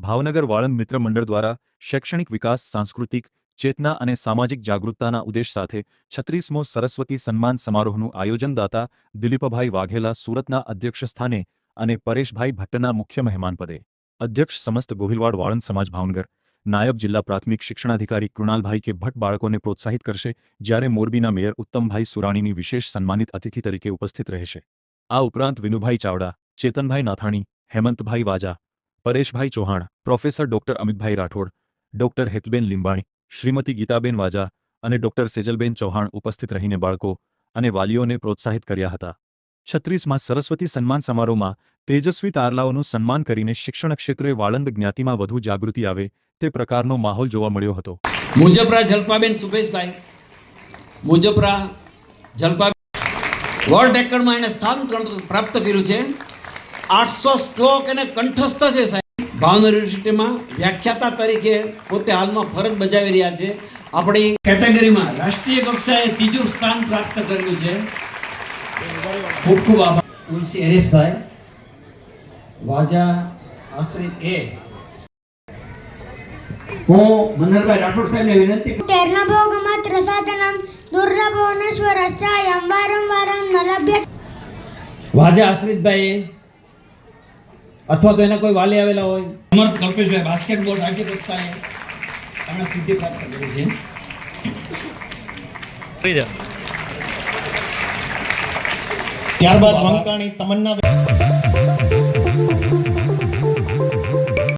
ભાવનગર વાળંદ મિત્ર મંડળ દ્વારા શૈક્ષણિક વિકાસ, સાંસ્કૃતિક ચેતના અને સામાજિક જાગૃતતાના ઉદ્દેશ સાથે 36મો સરસ્વતી સન્માન સમારોહનું આયોજન દાતા દિલીપભાઈ વાઘેલા સુરતના અધ્યક્ષસ્થાને અને પરેશભાઈ ભટ્ટના મુખ્ય મહેમાનપદે. અધ્યક્ષ સમસ્ત ગોહિલવાડ વાળંદ સમાજ ભાવનગર. નાયબ જિલ્લા પ્રાથમિક શિક્ષણાધિકારી કૃણાલભાઈ કે ભટ્ટ બાળકોને પ્રોત્સાહિત કરશે, જ્યારે મોરબીના મેયર ઉત્તમભાઈ સુરાણીની વિશેષ સન્માનિત અતિથિ તરીકે ઉપસ્થિત રહેશે. આ ઉપરાંત Vinubhai Chavda, Chetanbhai Nathani, Hemantbhai Vaja, Pareshbhai Chauhan, professor doctor Amitbhai Rathod, doctor Hetben Limbani, Shrimati Gitaben Vaja અને ડોક્ટર સેજલબેન ચૌહાણ ઉપસ્થિત રહીને બાળકો અને વાલીઓને પ્રોત્સાહિત કર્યા હતા. 36મા સરસ્વતી સન્માન સમારોહમાં તેજસ્વી તારલાઓનું સન્માન કરીને શિક્ષણ ક્ષેત્રે વાળંદ જ્ઞાતિમાં વધુ જાગૃતિ આવે તે પ્રકારનો માહોલ જોવા મળ્યો હતો. મુજપરા જલપાબેન સુભેશભાઈ, મુજપરા જલપાબેન વર્લ્ડ રેકોર્ડમાં એને સ્થાન પ્રાપ્ત કર્યું છે. 800 શ્લોક એને કંઠસ્થ છે સાહેબ. ભાવનગર યુનિવર્સિટીમાં વ્યાખ્યાતા તરીકે પોતે હાલમાં ફરજ બજાવી રહ્યા છે. આપણી કેટેગરીમાં રાષ્ટ્રીય કક્ષાએ 3જું સ્થાન પ્રાપ્ત કર્યું છે. ખૂબ ખૂબ આભાર. તુલસી હરીશભાઈ વાજા આશ્રિત એ હું મનહરભાઈ રાઠોડ સાહેબને વિનંતી તેર્નભોગમત રસાદનમ દુર્લભોનશ્વરશ્ચાયમ વારંવારં નલભ્ય. વાજા આશ્રિતભાઈ અથવા તો એના કોઈ વાલી આવેલા હોય. અમર્ત કલ્પેશભાઈ બાસ્કેટબોલ રાજ્ય કક્ષાએ એમણે સિદ્ધિ પ્રાપ્ત કરી છે. ત્યારબાદ મંકાણી તમન્ના